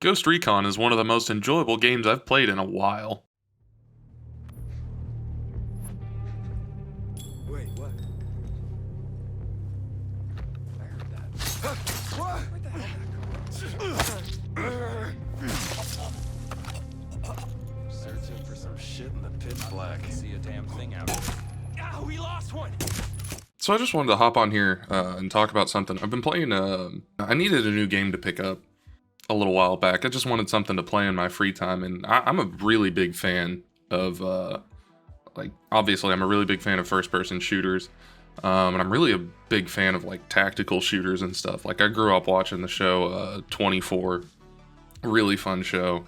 Ghost Recon is one of the most enjoyable games I've played in a while. Wait, what? I heard that. What? Where the hell that come? Searching for some shit in the pitch black. See a damn thing out here. Ah, we lost one! So I just wanted to hop on here and talk about something. I've been playing, I needed a new game to pick up a little while back. I just wanted something to play in my free time, and I'm a really big fan of, obviously I'm a really big fan of first-person shooters, and I'm really a big fan of, tactical shooters and stuff. I grew up watching the show 24, really fun show.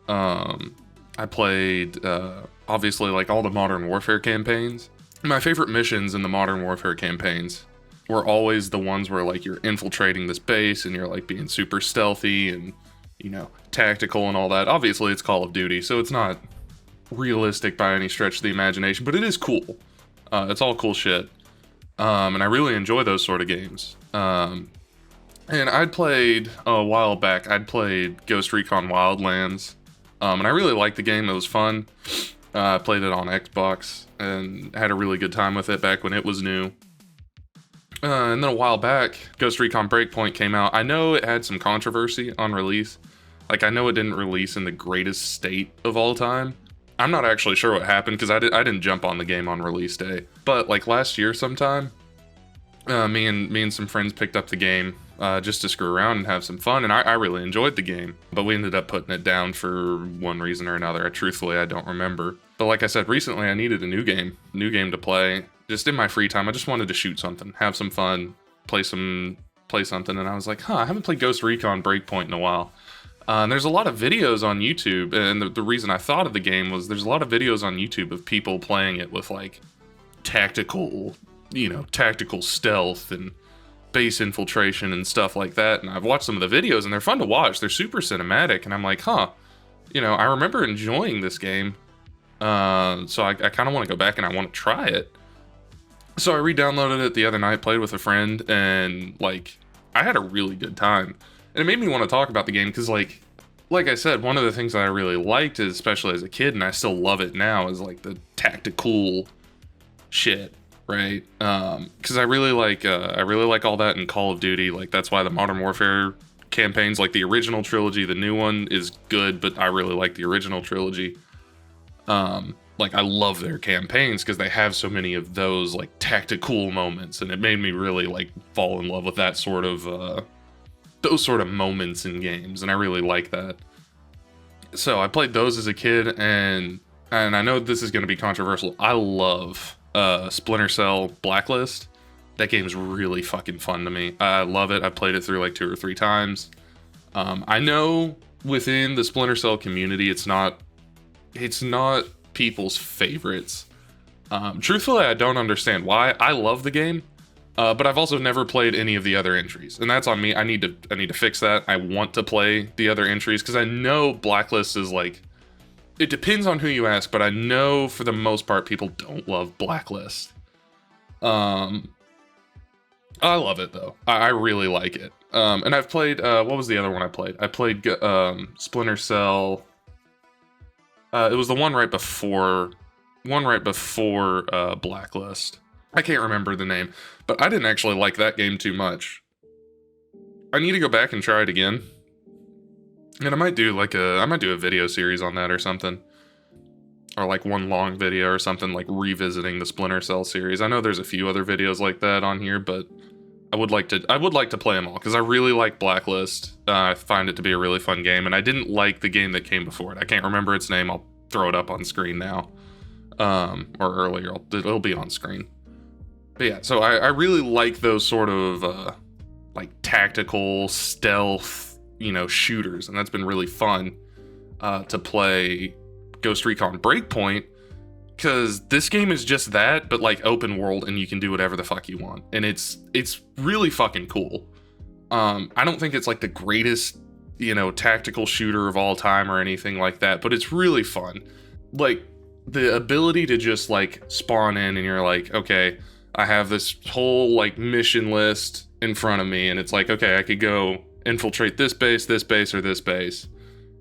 I played, obviously, all the Modern Warfare campaigns. My favorite missions in the Modern Warfare campaigns were always the ones where you're infiltrating this base and you're being super stealthy and, tactical and all that. Obviously it's Call of Duty, so it's not realistic by any stretch of the imagination, but it is cool. It's all cool shit. And I really enjoy those sort of games. And I'd played, a while back, I'd played Ghost Recon Wildlands. And I really liked the game, it was fun. I played it on Xbox and had a really good time with it back when it was new. And then a while back, Ghost Recon Breakpoint came out. I know it had some controversy on release. I know it didn't release in the greatest state of all time. I'm not actually sure what happened because I didn't jump on the game on release day. But last year sometime, me and some friends picked up the game just to screw around and have some fun, and I really enjoyed the game. But we ended up putting it down for one reason or another. Truthfully, I don't remember. But like I said, recently I needed a new game to play. Just in my free time, I just wanted to shoot something, have some fun, play something, and I was like, I haven't played Ghost Recon Breakpoint in a while. And there's a lot of videos on YouTube, and the reason I thought of the game was there's a lot of videos on YouTube of people playing it with tactical stealth and base infiltration and stuff like that. And I've watched some of the videos and they're fun to watch. They're super cinematic, and I'm like, I remember enjoying this game. So I kind of want to go back and I want to try it. So I re-downloaded it the other night, played with a friend, and I had a really good time. And it made me want to talk about the game because like I said, one of the things that I really liked, is, especially as a kid, and I still love it now, is the tactical shit, right? Because I really like all that in Call of Duty. That's why the Modern Warfare campaigns, the original trilogy, the new one is good, but I really like the original trilogy. I love their campaigns because they have so many of those tactical moments, and it made me really fall in love with that sort of those sort of moments in games, and I really like that. So I played those as a kid, and I know this is going to be controversial. I love Splinter Cell Blacklist. That game's really fucking fun to me. I love it. I played it through 2 or 3 times. I know within the Splinter Cell community, it's not people's favorites. Truthfully, I don't understand why. I love the game, but I've also never played any of the other entries, and that's on me. I need to fix that. I want to play the other entries because I know Blacklist is it depends on who you ask, but I know for the most part people don't love Blacklist. I love it though. I really like it. And I've played what was the other one I played? I played Splinter Cell. It was the one right before Blacklist. I can't remember the name, but I didn't actually like that game too much. I need to go back and try it again. And I might do a video series on that or something. Or one long video or something, revisiting the Splinter Cell series. I know there's a few other videos like that on here, but I would like to play them all because I really like Blacklist. I find it to be a really fun game, and I didn't like the game that came before it. I can't remember its name. I'll throw it up on screen now, or earlier. It'll be on screen. But yeah, so I really like those sort of tactical stealth, shooters, and that's been really fun to play Ghost Recon Breakpoint. Because this game is just that, but open world, and you can do whatever the fuck you want. And it's really fucking cool. I don't think it's the greatest, tactical shooter of all time or anything like that, but it's really fun. The ability to just spawn in and you're okay, I have this whole mission list in front of me, and it's okay, I could go infiltrate this base, or this base.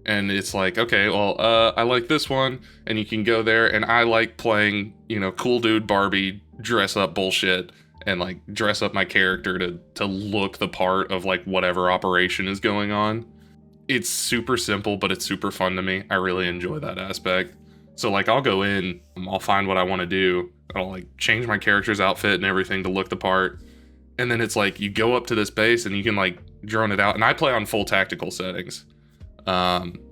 And it's like, okay, well, I like this one, and you can go there, and I like playing, you know, cool dude Barbie dress up bullshit, and like dress up my character to look the part of like whatever operation is going on. It's super simple, but it's super fun to me. I really enjoy that aspect. So like I'll go in, I'll find what I want to do, I'll like change my character's outfit and everything to look the part, and then it's like you go up to this base and you can like drone it out, and I play on full tactical settings.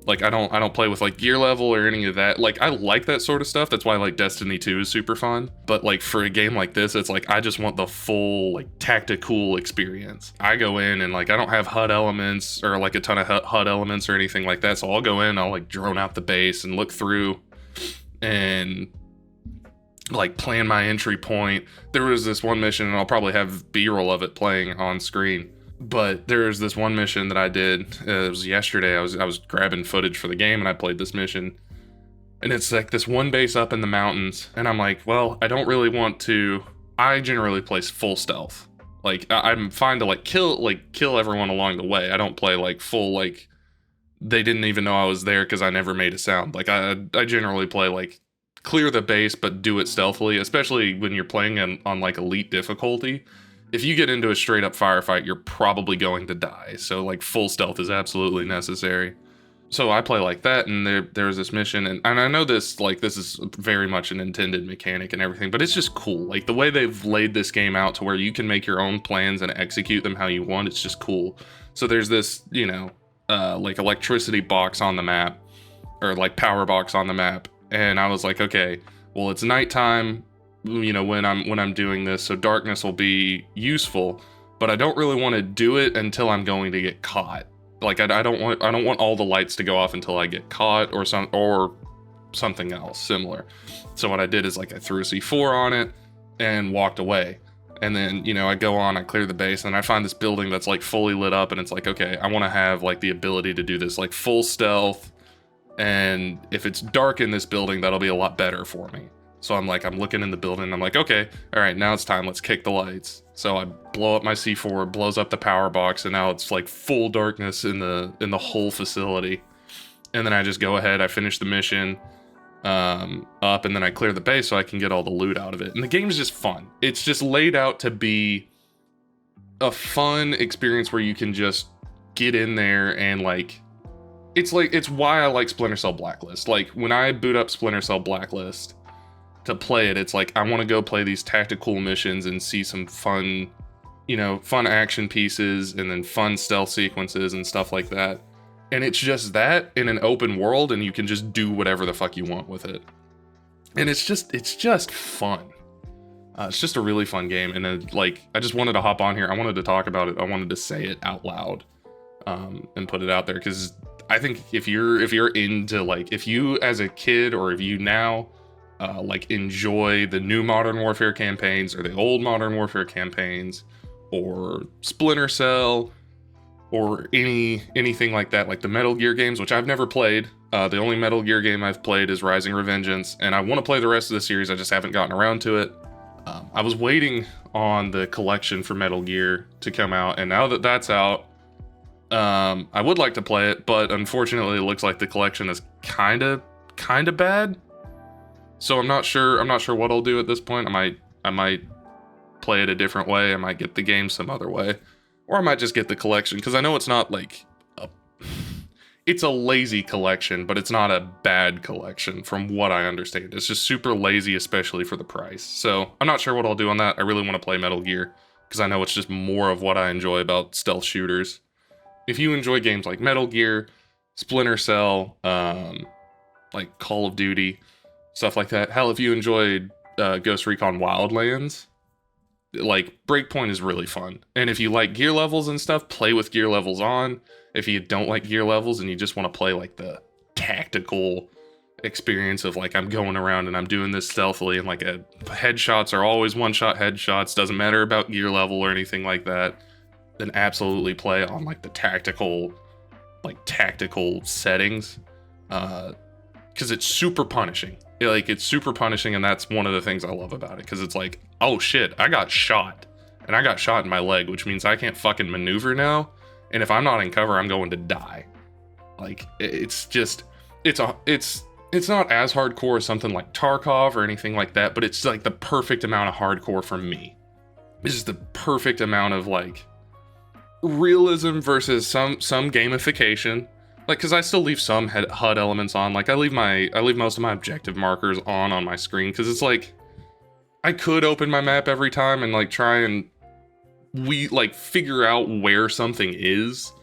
Like I don't play with like gear level or any of that. Like I like that sort of stuff. That's why like Destiny 2 is super fun. But like for a game like this, it's like I just want the full like tactical experience. I go in and like I don't have HUD elements or like a ton of HUD elements or anything like that. So I'll go in, I'll like drone out the base and look through and like plan my entry point. There was this one mission, and I'll probably have B-roll of it playing on screen. But there's this one mission that I did, it was yesterday, I was grabbing footage for the game, and I played this mission, and it's like this one base up in the mountains, and I'm like, well, I don't really want to, I generally play full stealth. Like, I'm fine to like kill everyone along the way. I don't play like full, like, they didn't even know I was there because I never made a sound. Like, I generally play like, clear the base, but do it stealthily, especially when you're playing on like elite difficulty. If you get into a straight up firefight, you're probably going to die. So like full stealth is absolutely necessary. So I play like that, and there's this mission, and I know this is very much an intended mechanic and everything, but it's just cool. Like the way they've laid this game out to where you can make your own plans and execute them how you want, it's just cool. So there's this, you know, like electricity box on the map, or like power box on the map, and I was like, okay, well, it's nighttime, you know, when I'm doing this, so darkness will be useful, but I don't really want to do it until I'm going to get caught. Like I don't want all the lights to go off until I get caught or something else similar. So what I did is like I threw a C4 on it and walked away. And then, you know, I go on, I clear the base, and I find this building that's like fully lit up, and it's like, okay, I want to have like the ability to do this like full stealth, and if it's dark in this building, that'll be a lot better for me. So I'm looking in the building, I'm like, okay, all right, now it's time, let's kick the lights. So I blow up my C4, blows up the power box, and now it's like full darkness in the whole facility. And then I just go ahead, I finish the mission up, and then I clear the base so I can get all the loot out of it. And the game's just fun. It's just laid out to be a fun experience where you can just get in there and like, it's why I like Splinter Cell Blacklist. Like when I boot up Splinter Cell Blacklist to play it, it's like I want to go play these tactical missions and see some fun, you know, fun action pieces and then fun stealth sequences and stuff like that. And it's just that in an open world, and you can just do whatever the fuck you want with it. And it's just fun. It's just a really fun game. And like, I just wanted to hop on here. I wanted to talk about it. I wanted to say it out loud and put it out there, because I think if you're into like, if you as a kid or if you now like enjoy the new Modern Warfare campaigns or the old Modern Warfare campaigns or Splinter Cell or anything like that, like the Metal Gear games, which I've never played. The only Metal Gear game I've played is Rising Revengeance, and I want to play the rest of the series, I just haven't gotten around to it. I was waiting on the collection for Metal Gear to come out, and now that that's out, I would like to play it, but unfortunately it looks like the collection is kind of bad. So I'm not sure what I'll do at this point. I might play it a different way. I might get the game some other way, or I might just get the collection, because I know it's not like it's a lazy collection, but it's not a bad collection from what I understand. It's just super lazy, especially for the price. So I'm not sure what I'll do on that. I really want to play Metal Gear because I know it's just more of what I enjoy about stealth shooters. If you enjoy games like Metal Gear, Splinter Cell, like Call of Duty, stuff like that. Hell, if you enjoyed Ghost Recon Wildlands, like Breakpoint is really fun. And if you like gear levels and stuff, play with gear levels on. If you don't like gear levels and you just want to play like the tactical experience of like, I'm going around and I'm doing this stealthily, and like headshots are always one-shot headshots, doesn't matter about gear level or anything like that, then absolutely play on like the tactical settings. Because it's super punishing. It's super punishing, and that's one of the things I love about it, because it's like, oh shit, I got shot. And I got shot in my leg, which means I can't fucking maneuver now. And if I'm not in cover, I'm going to die. Like it's just it's not as hardcore as something like Tarkov or anything like that, but it's like the perfect amount of hardcore for me. It's just the perfect amount of like realism versus some gamification. Like, because I still leave some HUD elements on. Like I leave most of my objective markers on my screen, because it's like I could open my map every time and like try and figure out where something is,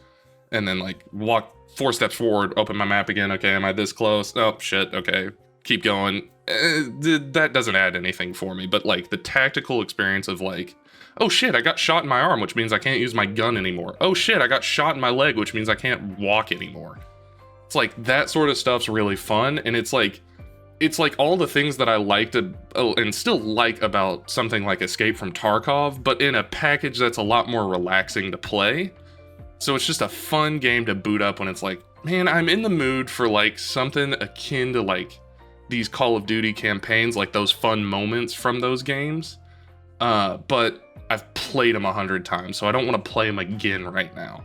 and then like walk 4 steps forward, open my map again. Okay, am I this close? Oh shit. Okay, keep going. That doesn't add anything for me. But like the tactical experience of like, oh shit, I got shot in my arm, which means I can't use my gun anymore. Oh shit, I got shot in my leg, which means I can't walk anymore. It's like that sort of stuff's really fun, and it's like all the things that I liked and still like about something like Escape from Tarkov, but in a package that's a lot more relaxing to play. So it's just a fun game to boot up when it's like, man, I'm in the mood for like something akin to like these Call of Duty campaigns, like those fun moments from those games. But I've played them 100 times, so I don't want to play them again right now.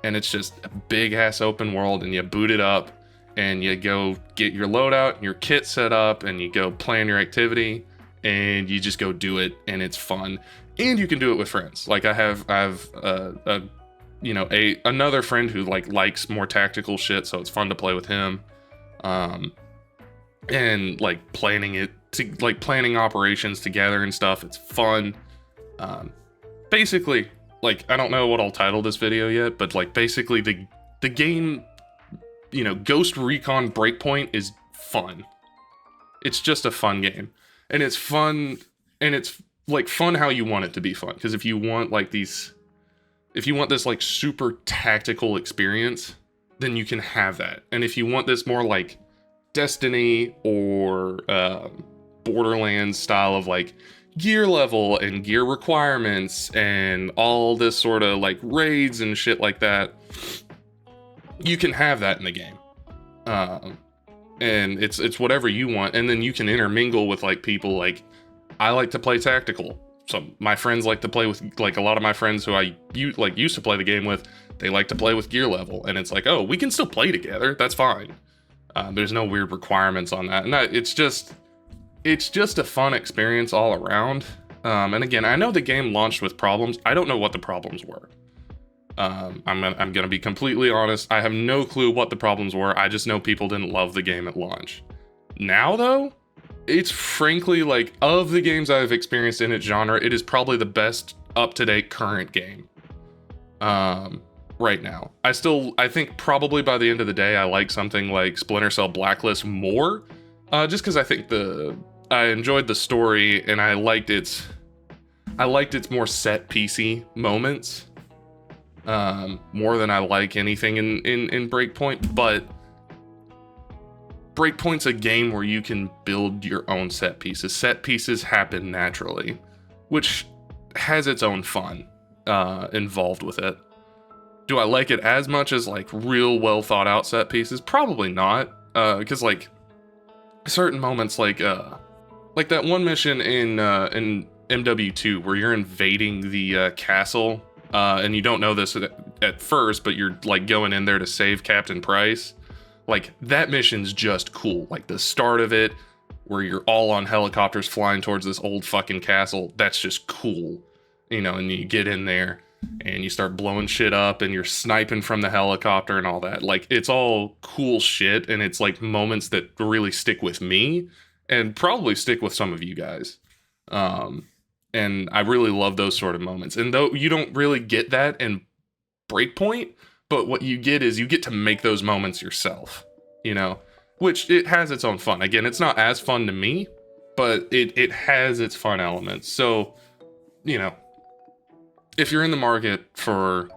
And it's just a big ass open world, and you boot it up, and you go get your loadout and your kit set up, and you go plan your activity, and you just go do it, and it's fun. And you can do it with friends. Like I have another friend who like likes more tactical shit, so it's fun to play with him. And like planning operations together and stuff. It's fun. Basically, like I don't know what I'll title this video yet, but like basically the game, Ghost Recon Breakpoint is fun. It's just a fun game, and it's fun, and it's like fun how you want it to be fun. Because if you want this like super tactical experience, then you can have that. And if you want this more like Destiny or Borderlands style of like gear level and gear requirements and all this sort of like raids and shit like that, you can have that in the game. And it's whatever you want, and then you can intermingle with like people. Like I like to play tactical, so my friends like to play with, like a lot of my friends who I used to play the game with, they like to play with gear level, and it's like, oh, we can still play together, that's fine. There's no weird requirements on that, and it's just a fun experience all around. And again, I know the game launched with problems. I don't know what the problems were. I'm gonna be completely honest. I have no clue what the problems were. I just know people didn't love the game at launch. Now though, it's frankly, like, of the games I've experienced in its genre, it is probably the best up-to-date current game. Right now. I think probably by the end of the day, I like something like Splinter Cell Blacklist more. Just because I think I enjoyed the story, and I liked its more set piecey moments. More than I like anything in Breakpoint, but Breakpoint's a game where you can build your own set pieces. Set pieces happen naturally, which has its own fun involved with it. Do I like it as much as like real well thought out set pieces? Probably not, because like certain moments, like that one mission in MW2 where you're invading the castle, and you don't know this at first, but you're like going in there to save Captain Price. Like that mission's just cool. Like the start of it, where you're all on helicopters flying towards this old fucking castle, that's just cool, and you get in there and you start blowing shit up and you're sniping from the helicopter and all that. Like it's all cool shit, and it's like moments that really stick with me and probably stick with some of you guys. And I really love those sort of moments. And though you don't really get that in Breakpoint, but what you get is you get to make those moments yourself, which it has its own fun. Again, it's not as fun to me, but it has its fun elements. So, if you're in the market for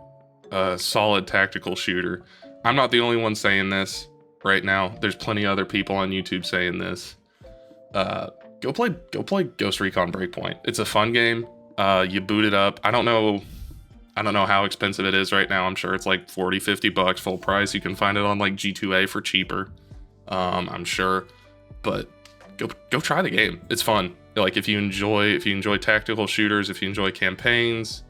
a solid tactical shooter, I'm not the only one saying this right now. There's plenty of other people on YouTube saying this. Go play Ghost Recon Breakpoint. It's a fun game. You boot it up. I don't know how expensive it is right now. I'm sure it's like $40-50 full price. You can find it on like G2A for cheaper. I'm sure, but go try the game. It's fun. Like if you enjoy tactical shooters, if you enjoy campaigns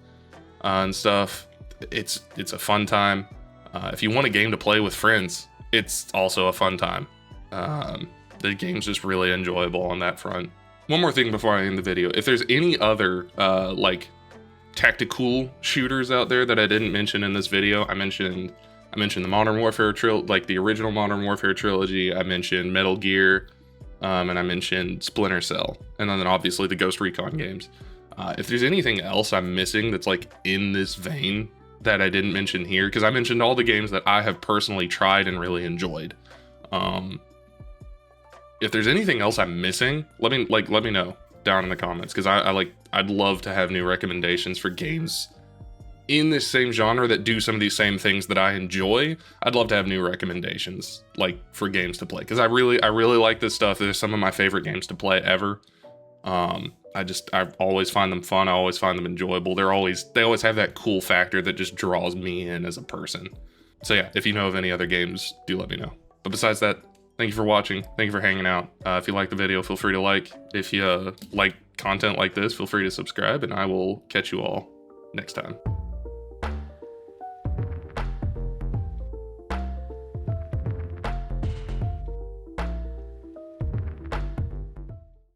and stuff, it's a fun time. If you want a game to play with friends, it's also a fun time. The game's just really enjoyable on that front. One more thing before I end the video. If there's any other like tactical shooters out there that I didn't mention in this video, I mentioned the Modern Warfare like the original Modern Warfare trilogy. I mentioned Metal Gear, and I mentioned Splinter Cell, and then obviously the Ghost Recon games. If there's anything else I'm missing that's like in this vein that I didn't mention here, because I mentioned all the games that I have personally tried and really enjoyed. If there's anything else I'm missing, let me know down in the comments, because I'd love to have new recommendations for games in this same genre that do some of these same things that I enjoy. I'd love to have new recommendations like for games to play, because I really like this stuff. They're some of my favorite games to play ever. I always find them fun. I always find them enjoyable. They always have that cool factor that just draws me in as a person. So yeah, if you know of any other games, do let me know. But besides that, thank you for watching. Thank you for hanging out. If you like the video, feel free to like. If you like content like this, feel free to subscribe, and I will catch you all next time.